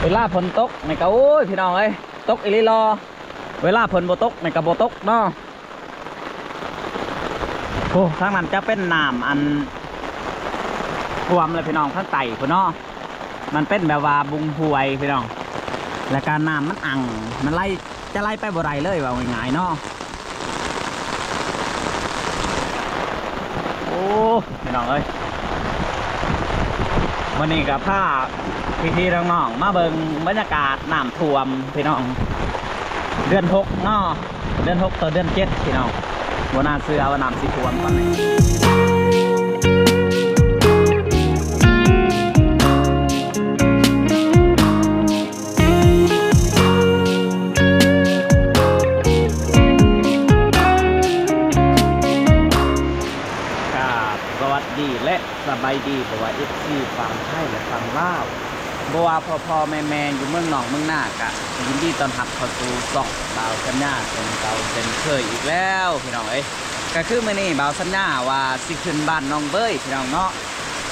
เวลาฝนตกในกะโอ้ยพี่น้องเอ้ยตกอีหลีรอเวลาฝนบ่ตกในกะบ่ตกเนาะโอ้ทางนั้นจะเป็นน้ำอันท่วมเลยพี่น้องข้างใต้พุ่นเนาะมันเป็นแบบว่าบุงห่วยพี่น้องและการน้ำมันอังมันไล่จะไล่ไปบ่ไรเลยว่าง่ายๆเนาะโอ้พี่น้องเอ้ยวันนี้กับผ้าพี่ๆน้องๆมาเบิ่งบรรยากาศน้ำท่วมพี่น้องเดือน6เนาะเดือน6ต่อเดือน7พี่น้องบนนาเสือว่าน้ำสิท่วมตอนนี้สวัสดีและสบายดีเพราะว่าFCฟังไทยและฟังลาวบัวพ่อแม่อยู่เมืองหนองเมืองนากะยินดีต้อนรับเข้าสู่ช่องบ่าวสัญญาเป็นเก่าเป็นเคยอีกแล้วพี่น้องเอ้ยก็คือมื้อนี้บ่าวสัญญาว่าสิขึ้นบ้านน้องเบ้ยพี่น้องเนาะ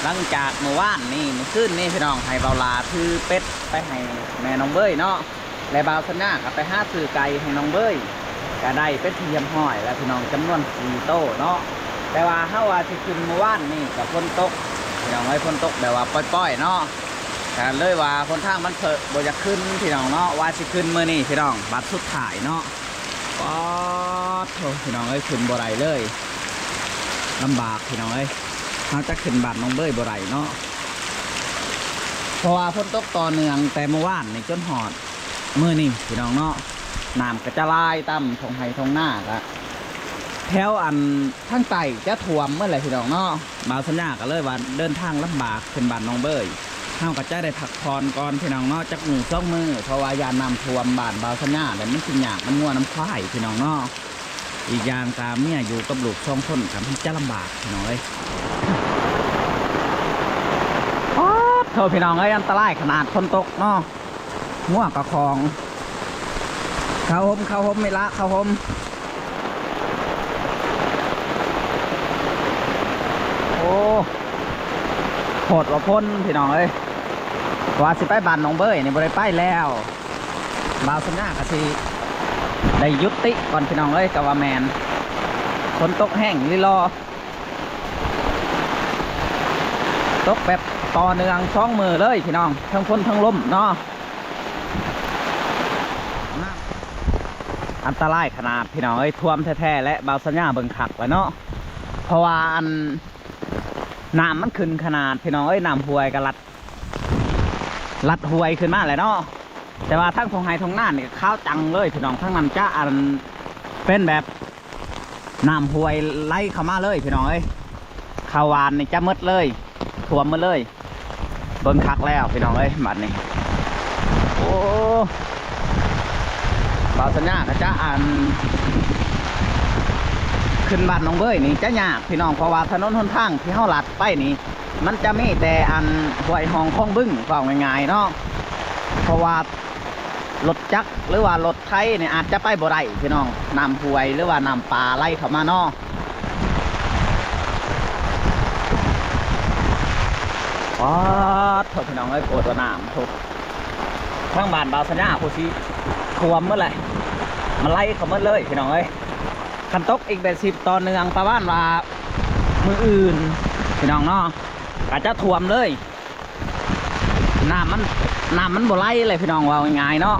หลังจากเมื่อวานนี่เมื่อคืนนี่พี่น้องให้บ่าวลาถือเป็ดไปให้แม่น้องเบ้ยเนาะและบ่าวสัญญาก็ไปหาซื้อไก่ให้น้องเบ้ยก็ได้เป็ดเทียมห้อยและพี่น้องจำนวน4โต๊ะเนาะแต่ว่าเฮาว่าสิขึ้นเมื่อวานนี่กับฝนตกพี่น้องไว้ฝนตกแบบว่าป้อยๆเนาะแต่เลยว่าคนทางมันเผลอบ่จะขึ้นพี่น้องเนาะว่าสิขึ้นมื้อนี้พี่น้องบัดสุดท้ายเนาะป๊อดโธ่พี่น้องเอ้ยขึ้นบ่ได้เลยลำบากพี่น้องเอ้ยเฮาจะขึ้นบ้านน้องเบ้ยบ่ได้เนาะเพราะว่าฝนตกต่อเนื่องแต่เมื่อวานนี่จนหอดมื้อนี้พี่น้องเนาะน้ำก็จะลายต่ำทงไห้ทงหน้าก็แถวอันทางใต้จะท่วมเมื่อไหร่พี่น้องเนาะบ่าวสัญญาก็เลยว่าเดินทางลำบากขึ้นบ้านน้องเบ้ยเฮาก็จะได้พักผ่อนก่อนพี่น้องเนาะจักมือสองมือเพราะว่ายานำท่วมบ้านบ่าวสัญญาแล้วมันสิยากมันงัวน้ำควายพี่น้องเนาะอีกอย่างกาเมียอยู่กับลูก2 คนกันที่จะลำบากพี่น้องเอ้ยโทษพี่น้องเอ้ยอันตรายขนาดฝนตกเนาะงัวกับของเข้าห่มไม่ละเข้าห่มโอ้โหดว่าพ้นพี่น้องเอ้ยว่าสิไปบ้านน้องเบ้ยนี่บ่ได้ไปแล้วบ่าวสัญญาก็สิได้ยุติก่อนพี่น้องเอ้ยกับว่าแมนฝนตกแห้งลิรอตกแบบต่อเนื่อง2 มือเลยพี่น้องทั้งฝนทั้งลมเนาะอันตรายขนาดพี่น้องเอ้ยท่วมแท้ๆและบ่าวสัญญาเบิ่งคักไว้เนาะเพราะว่าอันน้ำมันขึ้นขนาดพี่น้องเอ้ยน้ำห้วยก็ลัดห้วยขึ้นมาเลยเนาะแต่ว่าทั้งทงไฮทงหน้าเนี่ยข้าวจังเลยพี่น้องทั้งน้ำจ้าอันเป็นแบบน้ำห้วยไล่เข้ามาเลยพี่น้องเอ้ยข้าวหวานนี่จะมืดเลยท่วมมาเลยเบิ่งคักแล้วพี่น้องเอ้ยบัดนี้โอ้บ่าวสัญญาก็จะอันขึ้นบ้านน้องเบ้ยนี่จะยากพี่น้องเพราะว่าถนนหนทางที่เฮาลัดไปนี่มันจะมีแต่อันห้วยหองคลองบึ้งก็ง่ายๆเนาะเพราะว่ารถจักรหรือว่ารถไถเนี่ยอาจจะไปบ่ได้พี่น้องน้ำห้วยหรือว่าน้ำป่าไหลเข้ามาเนาะป๊อดโทษพี่น้องเอ้ยปวดตัวน้ำทุกข้างบ้านบ่าวสัญญาผู้ชี้ท่วมเมื่อไหร่มันไหลเข้ามาเลยพี่น้องเอ้ยคันตกอีกแบบ10ต่อเนื่องประมาณว่ามืออื่นพี่น้องเนาะอาจจะท่วมเลยน้ำมันบ่ไหลเลยพี่น้องว่าง่ายๆเนาะ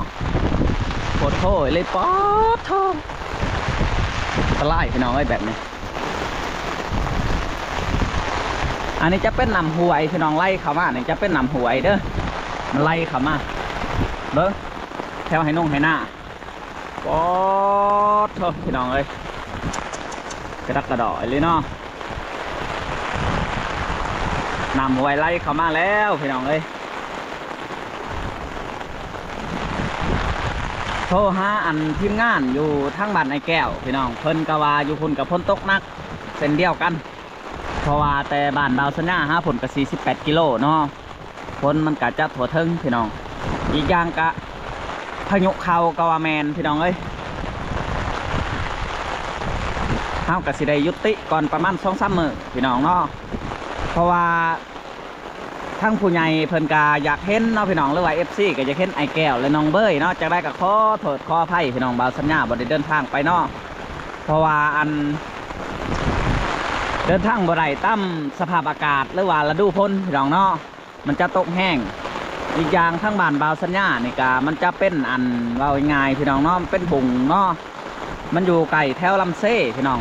โคตรโถยเลยป๊อดโถตะไลพี่น้องไอ้แบบนี้อันนี้จะเป็นน้ำห้วยพี่น้องไล่เข้ามาเนี่ยจะเป็นน้ำห้วยเด้อมันไล่เข้ามาเด้อแถวให้นุ่งให้หน้าป๊อดโถพี่น้องเอ้ยกระดักกระดอยเลยเนาะน้ำห้วยไล่เข้ามาแล้วพี่น้องเอ้ยโทรหาอันทีมงานอยู่ทั้งบ้านไอ้แก้วพี่น้องเพิ่นกว่าอยู่พุ่นกับพ้นตกนักเส้นเดียวกันเพราะว่าแต่บ้านบ่าวสัญญาหาผลกับ48 กิโลเนาะพ้นมันกะจะถั่วทึงพี่น้องอีกอย่างกะพายุเข้ากะว่าแมนพี่น้องเอ้ยเฮาก็สิได้ยุติก่อนประมาณ2-3 มื้อพี่น้องเนาะเพราะว่า ทั้งผู้ใหญ่เพิ่นกาอยากเห็นเนาะพี่น้องหรือว่า FC ก็อยากเห็นไอ้แก้วและน้องเบ้ยเนาะจากได้ก็ขอโทษขออภัยพี่น้องบ่าวสัญญาบ่ได้เดินทางไปเนาะเพราะว่าอันเดินทางบ่ได้ตามสภาพอากาศหรือว่าฤดูฝนพี่น้องเนาะมันจะตกแห้งอีกอย่างทั้งบ้านบ่าวสัญญานี่ก็มันจะเป็นอันว่าง่ายพี่น้องเนาะเป็นบุงเนาะมันอยู่ไกลแถวลำเซ่พี่น้อง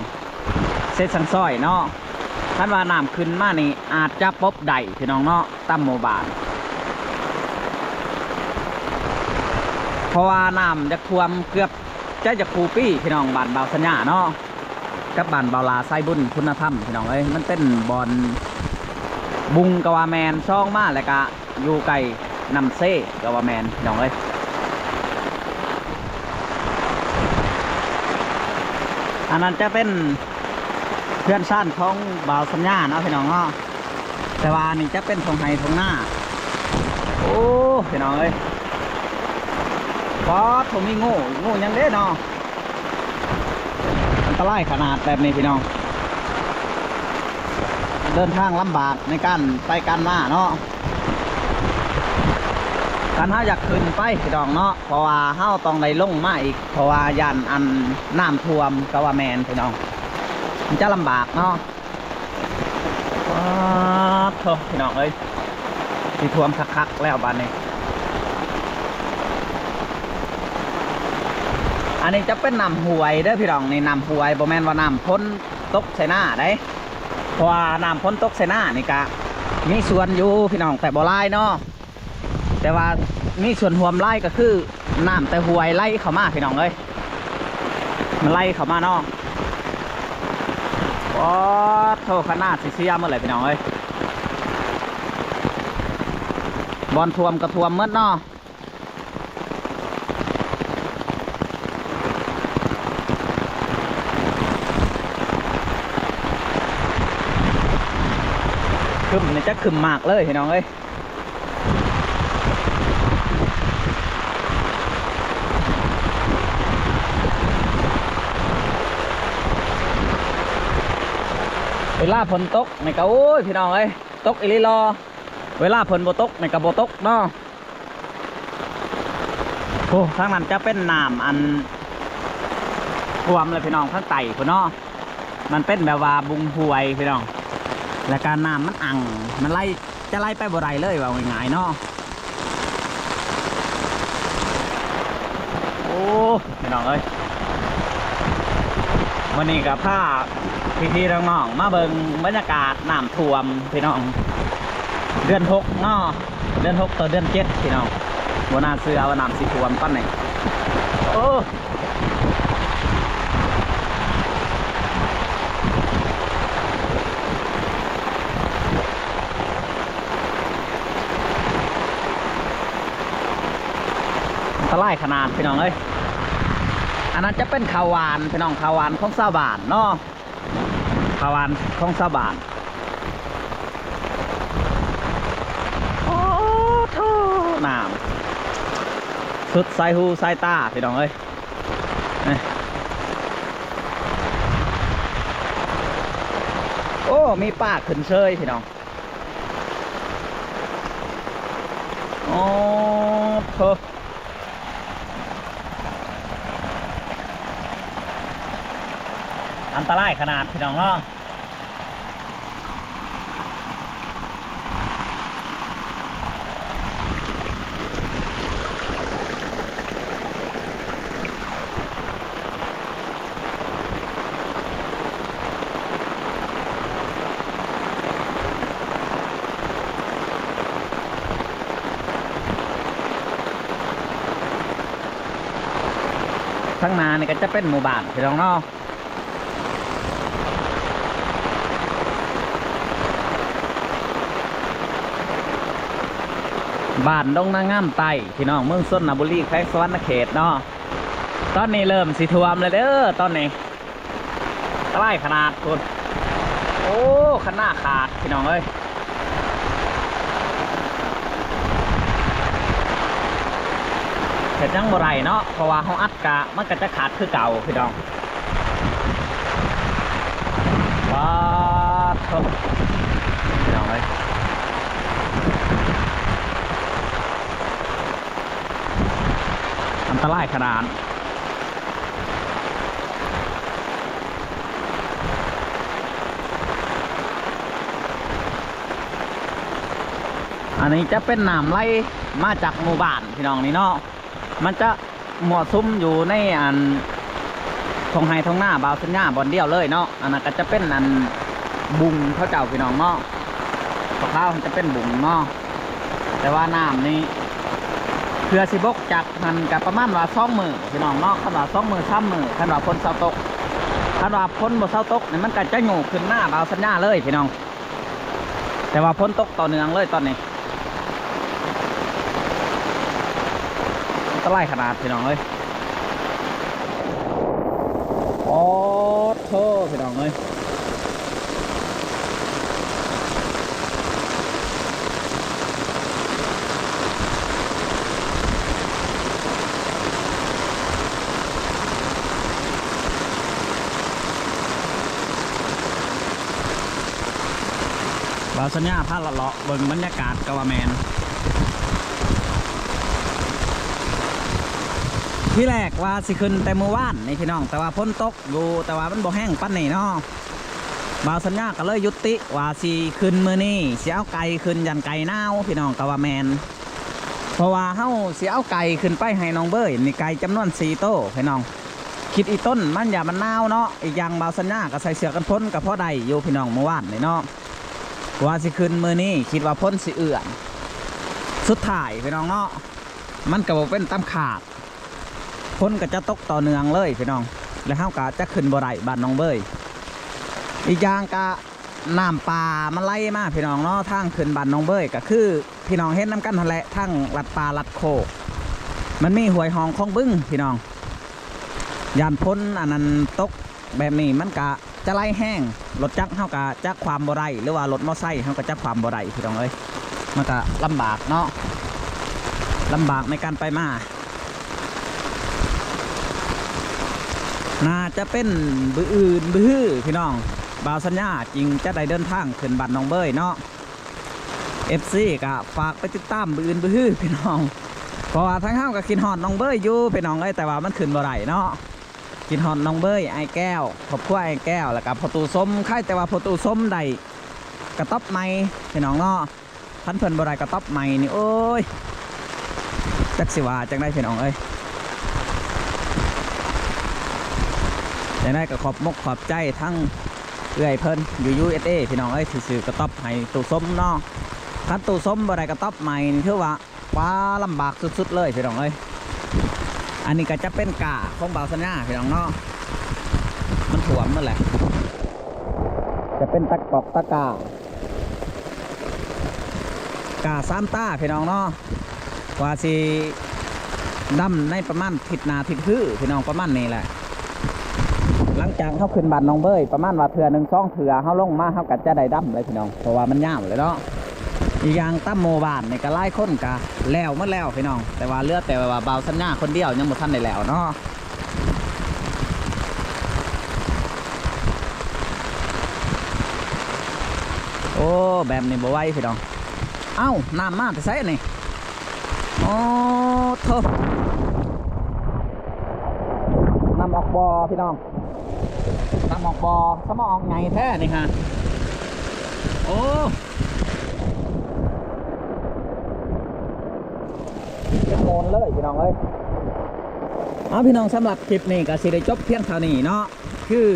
เซ่สังซ้อยเนาะท่านว่าน้ำขึ้นมานี่อาจจะพบได้พี่น้องเนาะตามหมู่บ้านเพราะว่าน้ำจะท่วมเกือบจะคูปี้พี่น้องบ้านบ่าวสัญญาเนาะกับบ้านบ่าวลาไซบุญคุณธรรมพี่น้องเอ้ยมันเป็นบอนบุงกะวาแมนช่องมาแล้วก็อยู่ไกลนำเซ่กะวาแมนพี่น้องเอ้ยอันนั้นจะเป็นเพื่อนชั้นของบ่าวสัญญาเนาะพี่น้องเนาะแต่ว่านี่จะเป็นทงไฮทงหน้าโอ้พี่น้องเอ้ยพอผมมีงูยังเด้เนาะอันตรายขนาดแบบนี้พี่น้องเดินทางลำบากในการไปการมาเนาะการเฮาอยากขึ้นไปพี่น้องเนาะเพราะว่าเฮาต้องได้ลงมาอีกเพราะว่ายันอันน้ำท่วมกะว่าแมนพี่น้องมันจะลำบากเนาะว้าวโธ่พี่น้องเอ้ยที่ท่วมคักๆแล้วบ้านนี้อันนี้จะเป็นน้ำห้วยเด้อพี่น้องนี่น้ำห้วยบ่แม่นว่าน้ำพ้นตกใส่หน้าได้เพราะว่าน้ำพ้นตกใส่หน้านี่กะมีส่วนอยู่พี่น้องแต่บ่หลายเนาะแต่ว่ามีส่วนห่วมไล่ก็คือน้ำแต่ห้วยไล่เข้ามาพี่น้องเอ้ยมันไล่เข้ามาเนาะโอ้โธ่ขนาดเสียเมื่อไหร่พี่น้องเอ้ยบอลท่วมกระท่วมเมื่อเนาะขึ้นนี่จะขึ้นมากเลยพี่น้องเอ้ยเวลาฝนตกในกะโอ้ยพี่น้องเอ้ยตกอีลีรอเวลาฝนบ่ตกในกะบ่ตกเนาะโอ้ทางนั้นจะเป็นน้ำอันท่วมเลยพี่น้องข้างไต่พี่น้องมันเป็นแบบว่าบุงห้วยพี่น้องและการน้ำมันอังมันไล่จะไล่ไปบ่ไรเลยว่าง่ายๆเนาะโอ้พี่น้องเอ้ยวันนี้กับผ้าพี่ๆน้องๆมาเบิ่งบรรยากาศน้ำท่วมพี่น้องเดือน6เนาะเดือน6ต่อเดือน7พี่น้องบนนาเสือว่าน้ำสีท่วมปั้นไหนโอ้ตะไลขนาดพี่น้องเอ้ยอันนั้นจะเป็นข้าวหวานพี่น้องข้าวหวานของชาวบ้านเนาะข้าวหวานของชาวบ้านโอ้โธ่น้ำสุดสายหูสายตาพี่น้องเอ้ยโอ้มีป้าขึ้นเชยพี่น้องโอ้โธ่อันตรายขนาดพี่น้องเนาะข้างหน้านี่ก็จะเป็นหมู่บ้านพี่น้องเนาะบ้านดงนางงามไต่พี่น้องเมืองส้นนาบุรีแขวงสวรรณเขตเนาะตอนนี้เริ่มสิท่วมเลยเด้อตอนนี้ใกล้ขนาดคุณโอ้ขนาดขาดพี่น้องเอ้ยเห็ดยังบ่ไรเนาะเพราะว่าเขาอัดกะมันก็จะขาดคือเก่าพี่น้องว้าพี่น้องเอ้ย อันตรายขนาดอันนี้จะเป็นน้ำไหลมาจากหมู่บ้านพี่น้องนี่เนาะมันจะหมวดซุ้มอยู่ในอันทงไฮทงหน้าบาวสัญญาบอลเดียวเลยเนาะอันนั้นก็จะเป็นอันบุงเขาเจ้าพี่น้องเนาะข้าวมันจะเป็นบุงเนาะแต่ว่าน้ำนี่เพื่อสิบกจากหันกับประมาณว่า2 มื้อพี่น้องเนาะขนาด2 มื้อ3 มื้อขนาดพ้นเสาตกขนาดพ้นบ่เสาตกนี่มันก็จะโยกขึ้นหน้าบาวสัญญาเลยพี่น้องแต่ว่าพ้นตกต่อเนื่องเลยตอนนี้อันตรายขนาดพี่น้องเลยโอ้โธ่พี่น้องเลยบาวสัญญาพาเลาะเบิ่งบรรยากาศกะว่าแมนที่แรกว่าสิขึ้นแต่เมื่อวานนี่พี่น้องแต่ว่าพ้นตกอยู่แต่ว่ามันบ่แห้งปั้นนี่เนาะบาวสัญญาก็เลยยุติว่าสิขึ้นมื้อนี้สิเอาไก่ขึ้นยันไก่เน่าพี่น้องกะว่าแมนเพราะว่าเฮาสิเอาไก่ขึ้นไปให้น้องเบ้ยนี่ไก่จำนวน4 โต้พี่น้องคิดอีต้นมันอย่ามันเน่าเนาะอีกอย่างบาวสัญญาก็ใส่เสื้อกันพ้นกับพ่อใดอยู่พี่น้องเมื่อวานนี่เนาะว่าสิขึ้นมื้อนี้คิดว่าพ้นสิเอื้อนสุดท้ายพี่น้องเนาะมันก็บ่เป็นตามขาดพ้นก็จะตกต่อเนื่องเลยพี่น้องแล้วเฮาก็จะขึ้นบ่ได้บ้านน้องเบ้ยอีกอย่างก็น้ำป่ามันไหลมาพี่น้องเนาะทางขึ้นบ้านน้องเบ้ยก็คือพี่น้องเห็นน้ำกันนั่นแหละทางลัดป่าลัดโคกมันมีห้วยหองของบึ้งพี่น้องยานพ้นอันนั้นตกแบบนี้มันก็จะไหลแห้งรถจักรเฮาก็จะความบ่ได้หรือว่ารถมอเตอร์ไซค์เฮาก็จะความบ่ได้พี่น้องเอ้ยมันก็ลำบากเนาะลำบากในการไปมาน่าจะเป็นบื้ออื่นบื้อพี่น้องบาวสัญญาจริงจะได้เดินทางขึ้นบ้านน้องเบ้ยเนาะ FC ก็ฝากไปติดตามบื้ออื่นบื้อพี่น้องเพราะว่าทั้งเฮาก็กินฮอดน้องเบ้ยอยู่พี่น้องเอ้ยแต่ว่ามันขึ้นบ่ได้เนาะกินฮอดน้องเบ้ยไอ้แก้วครอบครัวไอ้แก้วแล้วก็พอตูส้มใครแต่ว่าพอตูส้มได้กระต๊อบไม้พี่น้องเนาะท่านเพิ่นบ่ได้กระต๊อบไม้นี่โอ้ยจักสิว่าจังได้พี่น้องเอ้ยจังได้ก็ขอบมกขอบใจทั้งเอื้อยเพิ่นอยู่ USA พี่น้องเอ้ยที่ซื้อกระต๊อบให้ตูส้มเนาะคันตูส้มบ่ได้กระต๊อบไม้นี่ถือว่าว้าลำบากสุดๆเลยพี่น้องเอ้ยอันนี้ก็จะเป็นกาของบาวสัญญาพี่น้องเนาะมันถ่วมนั่นแหละจะเป็นตะกอกตะก3 ตาพี่น้องเนาะว่าสิดำในประมาณทิศนาทิศฮื้อพี่น้องประมาณนี้แหละหลังจากเขาขึ้นบ้านน้องเบ้ยประมาณว่าเถื่อ1 2 เถื่อเขาลงมาเขาก็จะได้ดำเลยพี่น้องเพราะว่ามันยาวเลยเนาะอีกอย่างตั้มโมบานนี่ก็ไล่ค้นกะแล้วมันแล้วพี่น้องแต่ว่าเลือดแต่ว่าบาวสัญญาคนเดียวยังหมดท่านได้แล้วเนาะโอ้แบบนี้บ่ไหวพี่น้องเอ้าน้ำมาแต่ไซนี่โอ้โธ่น้ำออกบ่อพี่น้องน้ำออกบ่อสมองไงแท้นี่ฮะโอ้โมนเลยพี่น้องเอ้ยพี่น้องสำหรับคลิปนี้ก็สิได้จบเพียงเท่านี้เนาะคือ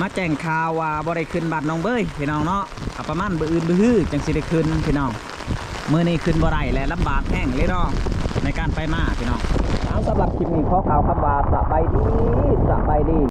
มาแจ้งข่าวว่าบ่ได้ขึ้นบ้านน้องเบ้ยพี่น้องเนาะประมาณบื้ออื่นบื้อจังสิได้ขึ้นพี่น้องมื้อนี้ขึ้นบ่ได้และลำบากแห้งเลยเนาะในการไปมาพี่น้องสำหรับคลิปนี้ขอข่าวคำว่าสบายดี